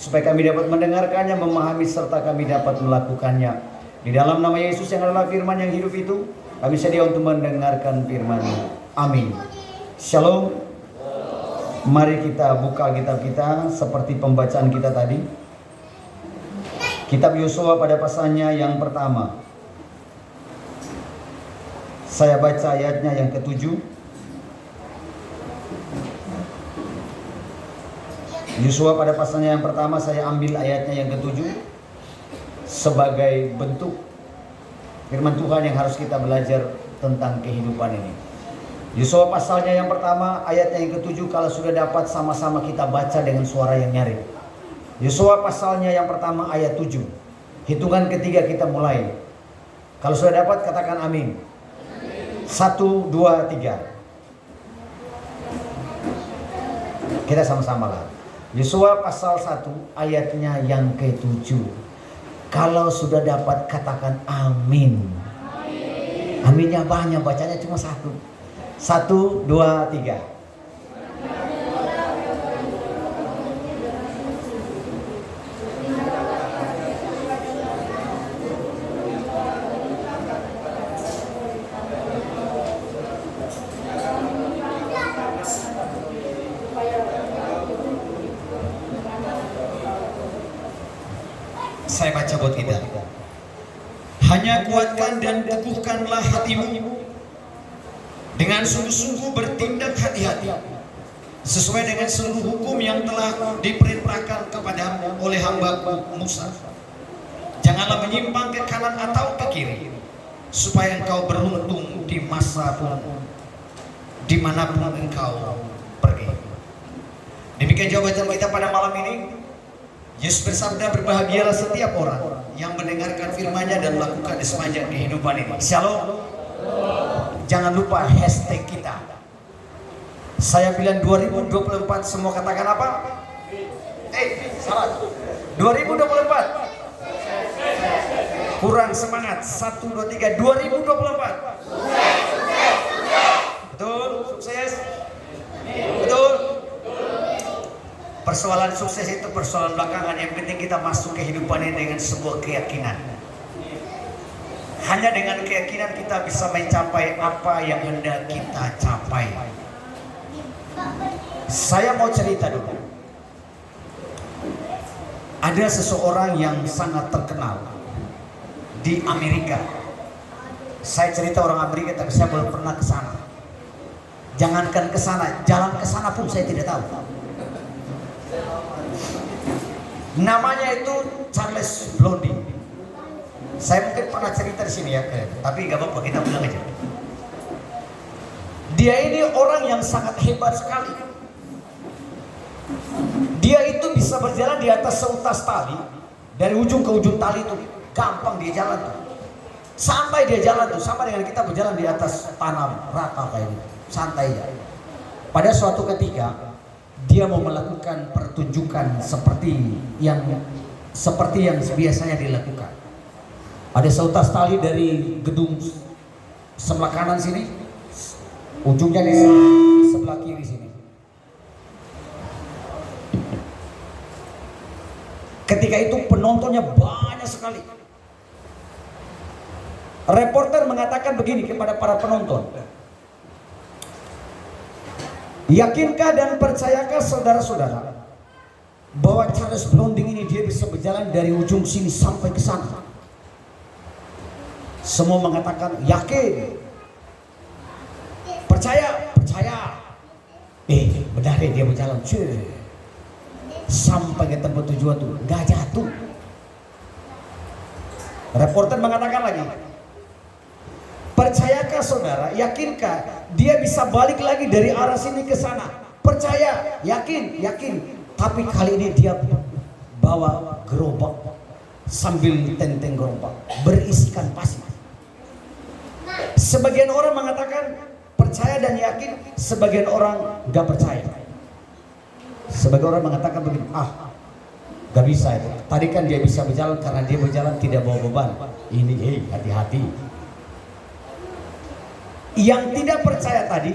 supaya kami dapat mendengarkannya, memahami, serta kami dapat melakukannya. Di dalam nama Yesus yang adalah firman yang hidup itu, kami sedia untuk mendengarkan firman-Nya. Amin. Shalom. Mari kita buka kitab kita seperti pembacaan kita tadi. Kitab Yosua pada pasalnya yang pertama. Saya baca ayatnya yang ke-7. Yosua pada pasalnya yang pertama, saya ambil ayatnya yang ke-7 sebagai bentuk firman Tuhan yang harus kita belajar tentang kehidupan ini. Yosua pasalnya yang pertama, ayatnya yang ke-7. Kalau sudah dapat, sama-sama kita baca dengan suara yang nyaring. Yosua pasalnya yang pertama, ayat 7. Hitungan ketiga kita mulai. Kalau sudah dapat, katakan amin. 1, 2, 3. Kita sama-sama lah. Yosua pasal 1 ayatnya yang ke-7. Kalau sudah dapat, katakan amin. Aminnya banyak, bacanya cuma 1. 1, 2, 3. Saya baca buat kita. Hanya kuatkan dan teguhkanlah hatimu, dengan sungguh-sungguh bertindak hati-hati, sesuai dengan seluruh hukum yang telah diperintahkan kepadamu oleh hamba Musa. Janganlah menyimpang ke kanan atau ke kiri, supaya engkau beruntung di masa pun, dimanapun engkau pergi. Demikian jawaban kita pada malam ini. Yesus bersabda, berbahagialah setiap orang yang mendengarkan firman-Nya dan melakukan di sepanjang kehidupan ini. Shalom. Jangan lupa hashtag kita. Saya bilang 2024, semua katakan apa? Salah. 2024. Kurang semangat. 1, 2, 3. 2024. Betul? Sukses? Betul? Persoalan sukses itu persoalan belakangan. Yang penting kita masuk kehidupan ini dengan sebuah keyakinan. Hanya dengan keyakinan kita bisa mencapai apa yang hendak kita capai. Saya mau cerita dulu. Ada seseorang yang sangat terkenal di Amerika. Saya cerita orang Amerika, tapi saya belum pernah ke sana. Jangankan ke sana, jalan ke sana pun saya tidak tahu. Namanya itu Charles Blondin. Saya mungkin pernah cerita di sini ya, tapi gak apa-apa, kita ulang aja. Dia ini orang yang sangat hebat sekali. Dia itu bisa berjalan di atas seutas tali, dari ujung ke ujung tali itu gampang dia jalan tuh. Sampai dia jalan tuh sama dengan kita berjalan di atas tanah rata kayak gitu, santai aja. Pada suatu ketika dia mau melakukan pertunjukan seperti yang biasanya dilakukan. Ada seutas tali dari gedung sebelah kanan sini, ujungnya di sebelah kiri sini. Ketika itu penontonnya banyak sekali. Reporter mengatakan begini kepada para penonton. Yakinkah dan percayakah saudara-saudara bahwa Charles Blondin ini dia bisa berjalan dari ujung sini sampai ke sana? Semua mengatakan yakin, percaya. Benar ya, dia berjalan sampai ke tempat tujuan tuh nggak jatuh. Reporter mengatakan lagi, percayakah saudara, yakinkah dia bisa balik lagi dari arah sini ke sana? Percaya, yakin. Tapi kali ini dia bawa gerobak sambil tenteng gerobak berisikan pasir. Sebagian orang mengatakan percaya dan yakin, sebagian orang gak percaya. Sebagian orang mengatakan begini, gak bisa itu. Tadi kan dia bisa berjalan karena dia berjalan tidak bawa beban. Ini hati-hati. Yang tidak percaya tadi,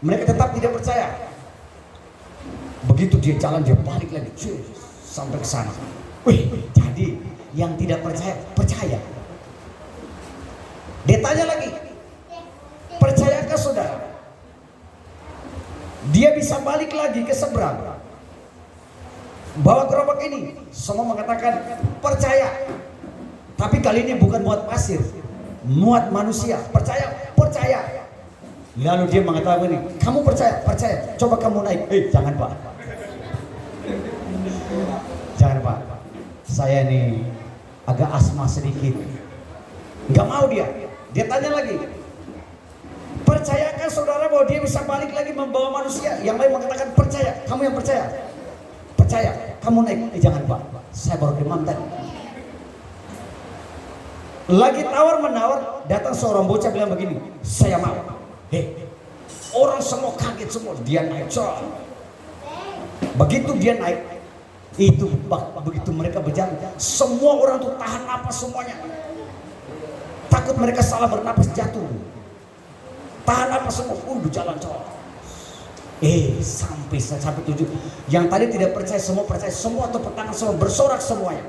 mereka tetap tidak percaya. Begitu dia jalan, dia balik lagi sampai ke sana. Wih, jadi yang tidak percaya, percaya. Dia tanya lagi, percayakah saudara dia bisa balik lagi ke seberang, bawa gerobak ini? Semua mengatakan percaya. Tapi kali ini bukan muat pasir, muat manusia. Percaya, percaya. Lalu dia mengatakan ini, kamu percaya, percaya. Coba kamu naik. Jangan Pak, jangan Pak. Saya nih agak asma sedikit. Nggak mau dia. Dia tanya lagi, percayakah saudara bahwa dia bisa balik lagi membawa manusia? Yang lain mengatakan percaya. Kamu yang percaya? Percaya. Kamu naik. Jangan Pak, saya baru demam tadi. Lagi tawar menawar, datang seorang bocah bilang begini, saya mau. Orang semua kaget semua. Dia naik. Begitu dia naik, itu begitu mereka berjalan, semua orang tuh tahan napas semuanya. Takut mereka salah bernapas jatuh. Tahan napas semua. Jalan sampai tujuh. Yang tadi tidak percaya semua percaya, semua tepuk tangan, semua bersorak semuanya.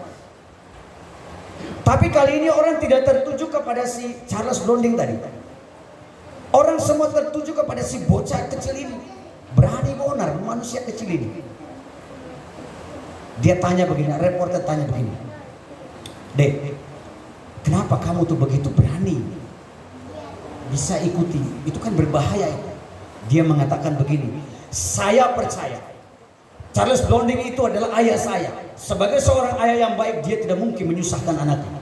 Tapi kali ini orang tidak tertuju kepada si Charles Blondin tadi. Orang semua tertuju kepada si bocah kecil ini. Berani bonar manusia kecil ini. Dia tanya begini, reporter tanya begini, Dek, kenapa kamu tuh begitu berani bisa ikuti? Itu kan berbahaya. Dia mengatakan begini, saya percaya Charles Blondin itu adalah ayah saya. Sebagai seorang ayah yang baik, dia tidak mungkin menyusahkan anaknya.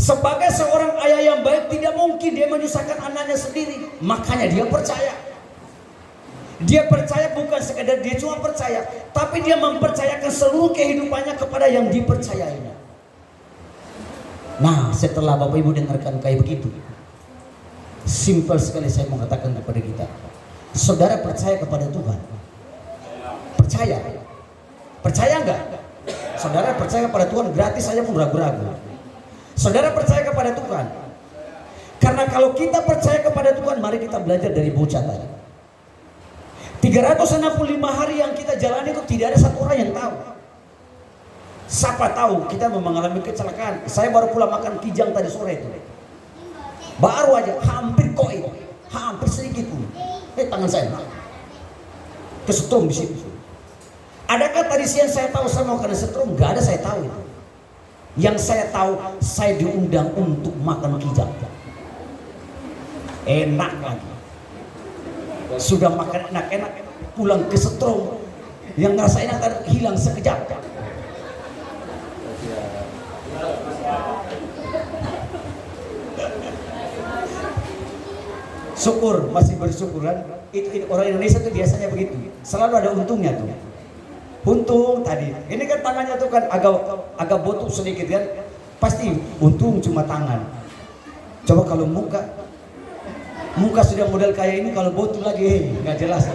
Sebagai seorang ayah yang baik, tidak mungkin dia menyusahkan anaknya sendiri. Makanya dia percaya. Dia percaya bukan sekadar dia cuma percaya, tapi dia mempercayakan seluruh kehidupannya kepada yang dipercayainya. Nah, setelah Bapak Ibu dengarkan kayak begitu, simpel sekali saya mengatakan kepada kita, saudara percaya kepada Tuhan? Percaya? Percaya enggak? Saudara percaya kepada Tuhan, gratis saja pun ragu-ragu. Saudara percaya kepada Tuhan? Karena kalau kita percaya kepada Tuhan, mari kita belajar dari bocah tadi. 365 hari yang kita jalani itu tidak ada satu orang yang tahu. Siapa tahu kita mengalami kecelakaan. Saya baru pulang makan kijang tadi sore itu. Baru aja hampir koi, hampir sedikit pun. Tangan saya kesetrum di situ. Adakah tadi siang saya tahu saya mau kena setrum? Gak ada, saya tahu itu. Yang saya tahu, saya diundang untuk makan kijang. Enak lagi. Sudah makan enak-enak, pulang ke setrum, yang ngerasa enak tadi hilang sekejap. Syukur, masih bersyukuran. Itu orang Indonesia tuh biasanya begitu, selalu ada untungnya tuh. Untung tadi, ini kan tangannya tuh kan agak botuk sedikit kan, pasti untung cuma tangan. Coba kalau muka sudah model kayak ini, kalau botuk lagi nggak jelas,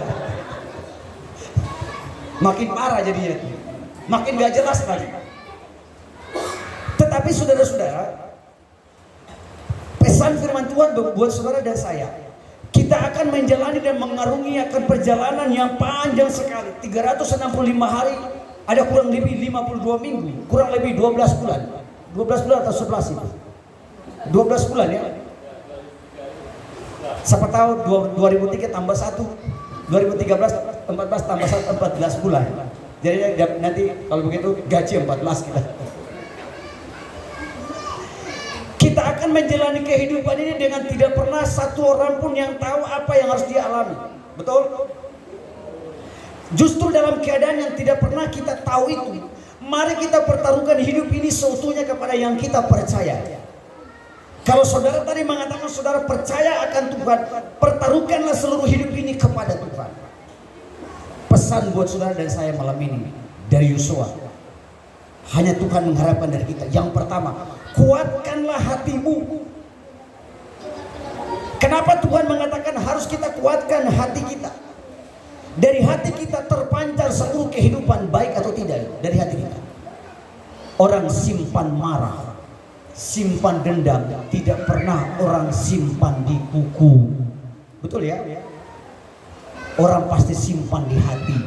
makin parah jadinya, makin nggak jelas lagi. Tetapi saudara-saudara, pesan firman Tuhan buat saudara dan saya, kita akan menjalani dan mengarungi akan perjalanan yang panjang sekali. 365 hari, ada kurang lebih 52 minggu, kurang lebih 12 bulan. 12 bulan atau 11 itu? 12 bulan ya. Siapa tahu 2003 tambah 1, 2013 14 tambah 1 14 bulan. Jadi nanti kalau begitu gaji 14 kita. Kita akan menjalani kehidupan ini dengan tidak pernah satu orang pun yang tahu apa yang harus dia alami. Betul? Justru dalam keadaan yang tidak pernah kita tahu itu, mari kita pertaruhkan hidup ini seutuhnya kepada yang kita percaya. Kalau saudara tadi mengatakan saudara percaya akan Tuhan, pertaruhkanlah seluruh hidup ini kepada Tuhan. Pesan buat saudara dan saya malam ini dari Yosua, hanya Tuhan mengharapkan dari kita. Yang pertama, kuatkanlah hatimu. Kenapa Tuhan mengatakan harus kita kuatkan hati kita? Dari hati kita terpancar seluruh kehidupan, baik atau tidak, dari hati kita. Orang simpan marah, simpan dendam, tidak pernah orang simpan di kuku. Betul ya? Orang pasti simpan di hati.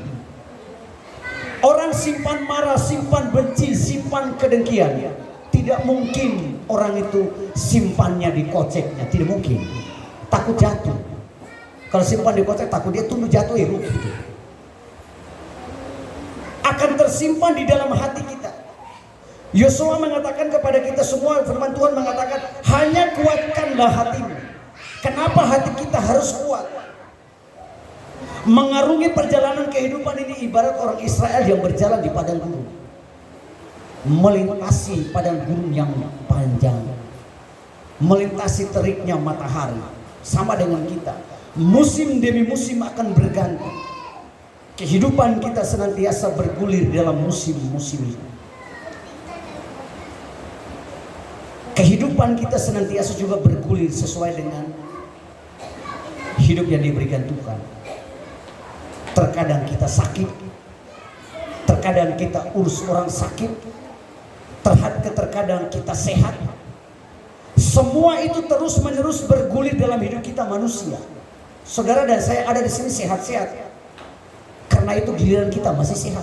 Orang simpan marah, simpan benci, simpan kedengkian, tidak mungkin orang itu simpannya di koceknya, tidak mungkin. Takut jatuh. Kalau simpan di kocek takut dia tunduk jatuh ya gitu. Akan tersimpan di dalam hati kita. Yosua mengatakan kepada kita semua, firman Tuhan mengatakan, hanya kuatkanlah hatimu. Kenapa hati kita harus kuat? Mengarungi perjalanan kehidupan ini ibarat orang Israel yang berjalan di padang gurun, melintasi padang gurun yang panjang, melintasi teriknya matahari. Sama dengan kita, musim demi musim akan berganti. Kehidupan kita senantiasa bergulir dalam musim-musim ini. Kehidupan kita senantiasa juga bergulir sesuai dengan hidup yang diberikan Tuhan. Terkadang kita sakit, terkadang kita urus orang sakit, terkadang kita sehat. Semua itu terus menerus bergulir dalam hidup kita manusia. Saudara dan saya ada di sini sehat-sehat, karena itu giliran kita masih sehat.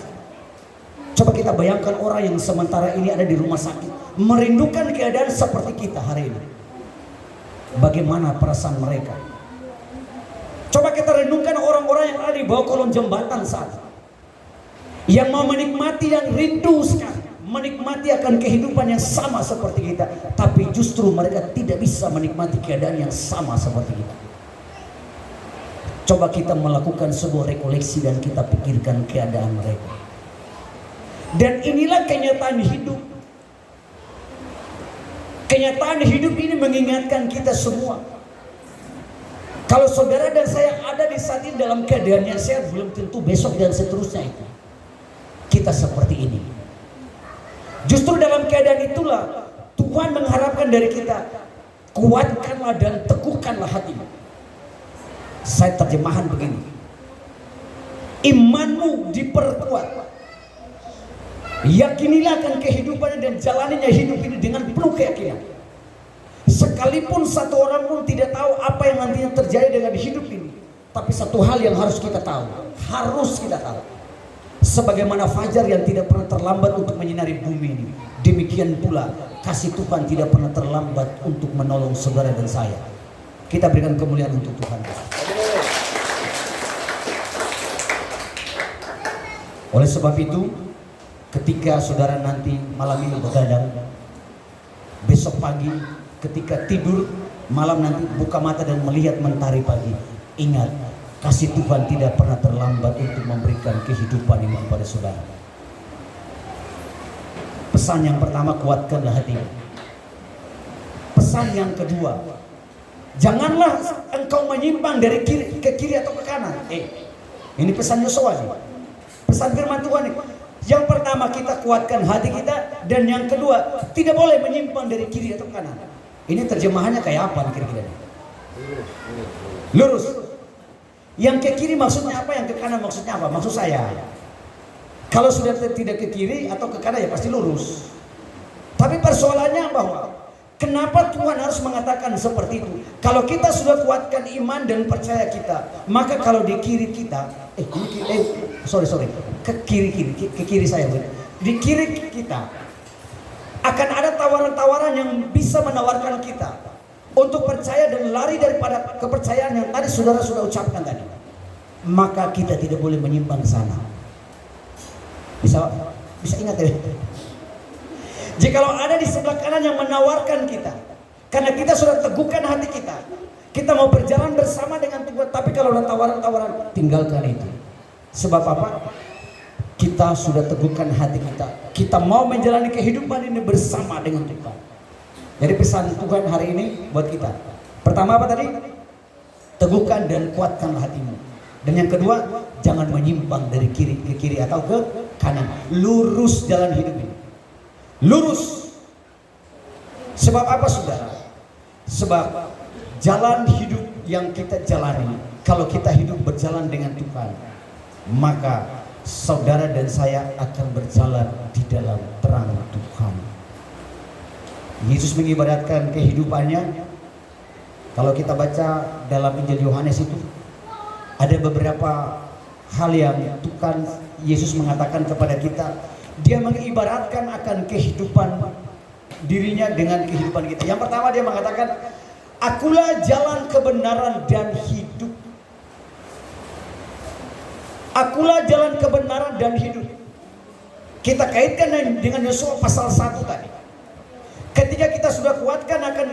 Coba kita bayangkan orang yang sementara ini ada di rumah sakit, merindukan keadaan seperti kita hari ini. Bagaimana perasaan mereka? Coba kita renungkan orang-orang yang ada di bawah kolong jembatan saat ini, yang mau menikmati dan rindu sekali menikmati akan kehidupan yang sama seperti kita, tapi justru mereka tidak bisa menikmati keadaan yang sama seperti kita. Coba kita melakukan sebuah rekoleksi dan kita pikirkan keadaan mereka. Dan inilah kenyataan hidup. Kenyataan hidup ini mengingatkan kita semua. Kalau saudara dan saya ada di saat ini dalam keadaan yang sehat, belum tentu besok dan seterusnya itu kita seperti ini. Justru dalam keadaan itulah Tuhan mengharapkan dari kita, kuatkanlah dan teguhkanlah hatimu. Saya terjemahan begini, imanmu diperkuat. Yakinilah akan kehidupannya dan jalaninya hidup ini dengan penuh keyakinan. Sekalipun satu orang pun tidak tahu apa yang nantinya terjadi dengan hidup ini, tapi satu hal yang harus kita tahu, sebagaimana fajar yang tidak pernah terlambat untuk menyinari bumi ini, demikian pula kasih Tuhan tidak pernah terlambat untuk menolong saudara dan saya. Kita berikan kemuliaan untuk Tuhan. Oleh sebab itu, ketika saudara nanti malam ini begadang, besok pagi ketika tidur, malam nanti buka mata dan melihat mentari pagi, ingat, kasih Tuhan tidak pernah terlambat untuk memberikan kehidupan iman pada saudara. Pesan yang pertama, kuatkanlah hatimu. Pesan yang kedua, janganlah engkau menyimpang dari kiri ke kiri atau ke kanan. Ini pesan Yosua nih. Pesan firman Tuhan nih. Yang pertama, kita kuatkan hati kita, dan yang kedua, tidak boleh menyimpang dari kiri atau kanan. Ini terjemahannya kayak apa kira-kira? Lurus. Yang ke kiri maksudnya apa? Yang ke kanan maksudnya apa? Maksud saya, kalau sudah tidak ke kiri atau ke kanan ya pasti lurus. Tapi persoalannya bahwa kenapa Tuhan harus mengatakan seperti itu? Kalau kita sudah kuatkan iman dan percaya kita, maka kalau di kiri kita, ke kiri saya, di kiri kita akan ada tawaran-tawaran yang bisa menawarkan kita untuk percaya dan lari daripada kepercayaan yang tadi saudara sudah ucapkan tadi. Maka kita tidak boleh menyimpang ke sana. Bisa ingat ya? Jikalau ada di sebelah kanan yang menawarkan kita, karena kita sudah teguhkan hati kita, kita mau berjalan bersama dengan Tuhan, tapi kalau ada tawaran-tawaran, tinggalkan itu. Sebab apa? Kita sudah teguhkan hati kita. Kita mau menjalani kehidupan ini bersama dengan Tuhan. Jadi pesan Tuhan hari ini buat kita. Pertama apa tadi? Teguhkan dan kuatkan hatimu. Dan yang kedua, jangan menyimpang dari kiri ke kiri atau ke kanan. Lurus jalan hidup ini. Lurus. Sebab apa saudara? Sebab jalan hidup yang kita jalani, kalau kita hidup berjalan dengan Tuhan, maka saudara dan saya akan berjalan di dalam terang Tuhan. Yesus mengibaratkan kehidupannya, kalau kita baca dalam Injil Yohanes itu, ada beberapa hal yang Tuhan Yesus mengatakan kepada kita. Dia mengibaratkan akan kehidupan dirinya dengan kehidupan kita. Yang pertama dia mengatakan, akulah jalan kebenaran dan hidup. Akulah jalan kebenaran dan hidup. Kita kaitkan dengan Yosua pasal 1 tadi. Ketika kita sudah kuatkan akan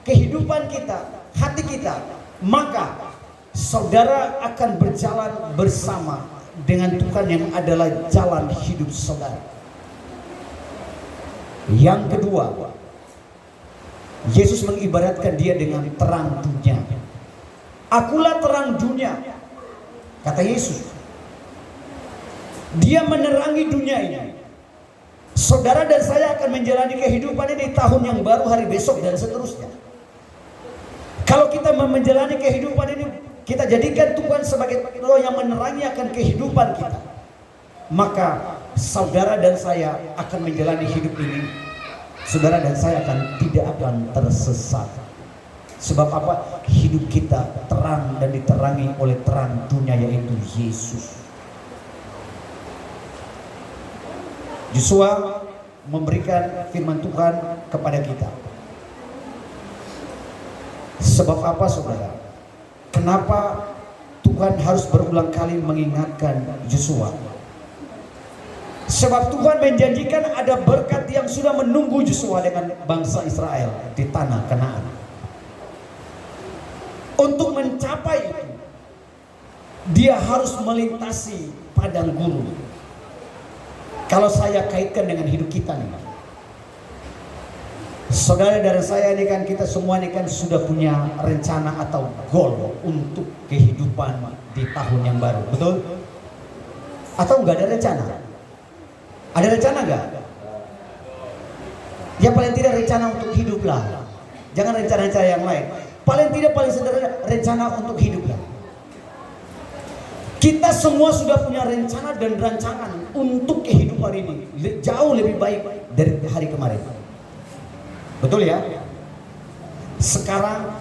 kehidupan kita, hati kita, maka saudara akan berjalan bersama dengan Tuhan yang adalah jalan hidup saudara. Yang kedua, Yesus mengibaratkan dia dengan terang dunia. Akulah terang dunia, kata Yesus. Dia menerangi dunia ini. Saudara dan saya akan menjalani kehidupan ini di tahun yang baru, hari besok dan seterusnya. Kalau kita menjalani kehidupan ini, kita jadikan Tuhan sebagai roh yang menerangi akan kehidupan kita, maka saudara dan saya akan menjalani hidup ini. Saudara dan saya tidak akan tersesat. Sebab apa? Hidup kita terang dan diterangi oleh terang dunia, yaitu Yesus. Yosua memberikan firman Tuhan kepada kita. Sebab apa saudara? Kenapa Tuhan harus berulang kali mengingatkan Yosua? Sebab Tuhan menjanjikan ada berkat yang sudah menunggu Yosua dengan bangsa Israel di tanah Kanaan. Untuk mencapai itu, dia harus melintasi padang gurun. Kalau saya kaitkan dengan hidup kita nih, saudara dan saya ini kan, kita semua ini kan sudah punya rencana atau goal untuk kehidupan di tahun yang baru, betul? Atau enggak ada rencana? Ada rencana enggak? Ya paling tidak rencana untuk hidup lah. Jangan rencana-rencana yang lain. Paling tidak, paling sederhana, rencana untuk hidup lah. Kita semua sudah punya rencana dan rancangan untuk kehidupan ini jauh lebih baik dari hari kemarin. Betul ya? Sekarang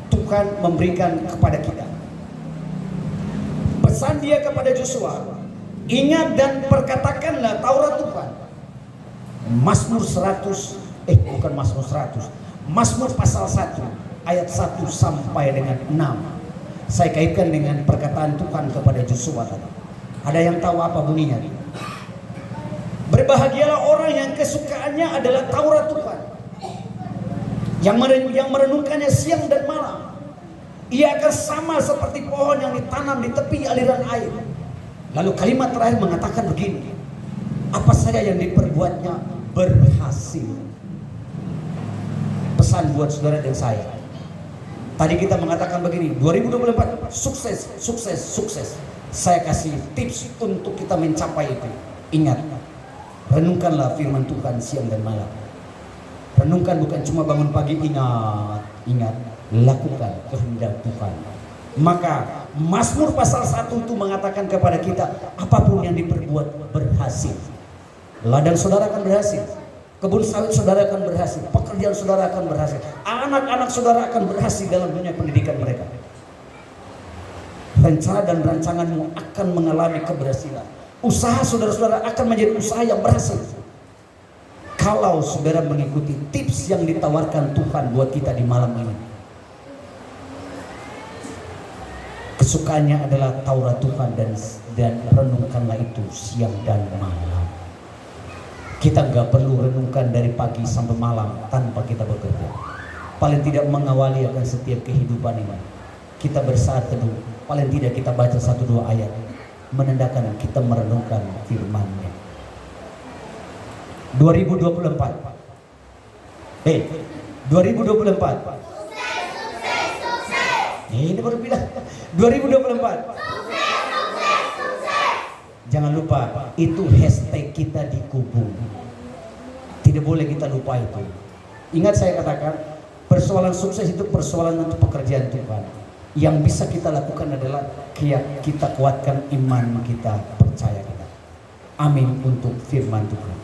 Tuhan memberikan kepada kita pesan dia kepada Yosua. Ingat dan perkatakanlah Taurat Tuhan. Mazmur 100, bukan Mazmur 100. Mazmur pasal 1 ayat 1 sampai dengan 6. Saya kaitkan dengan perkataan Tuhan kepada Yosua tadi. Ada yang tahu apa bunyinya? Berbahagialah orang yang kesukaannya adalah Taurat Tuhan, yang merenungkannya siang dan malam. Ia akan sama seperti pohon yang ditanam di tepi aliran air. Lalu kalimat terakhir mengatakan begini, apa saja yang diperbuatnya berhasil. Pesan buat saudara dan saya. Tadi kita mengatakan begini, 2024 sukses, sukses, sukses. Saya kasih tips untuk kita mencapai itu. Ingat, renungkanlah firman Tuhan siang dan malam. Renungkan, bukan cuma bangun pagi, ingat, lakukan kehendak Tuhan. Maka Mazmur pasal 1 itu mengatakan kepada kita, apapun yang diperbuat berhasil. Ladang saudara akan berhasil, kebun sawit saudara akan berhasil, pekerjaan saudara akan berhasil, anak-anak saudara akan berhasil dalam dunia pendidikan mereka. Rencana dan rancanganmu akan mengalami keberhasilan. Usaha saudara-saudara akan menjadi usaha yang berhasil kalau saudara mengikuti tips yang ditawarkan Tuhan buat kita di malam ini. Kesukaannya adalah Taurat Tuhan, dan renungkanlah itu siang dan malam. Kita nggak perlu renungkan dari pagi sampai malam tanpa kita bekerja. Paling tidak mengawali akan setiap kehidupan ini. Kita bersaat teduh, paling tidak kita baca 1-2 ayat, menandakan kita merenungkan firman-Nya. 2024. 2024. Ini baru bilang 2024. Jangan lupa, itu hashtag kita di Kubu. Tidak boleh kita lupa itu. Ingat saya katakan, persoalan sukses itu persoalan untuk pekerjaan Tuhan. Yang bisa kita lakukan adalah kita kuatkan iman kita, percaya kita. Amin untuk firman Tuhan.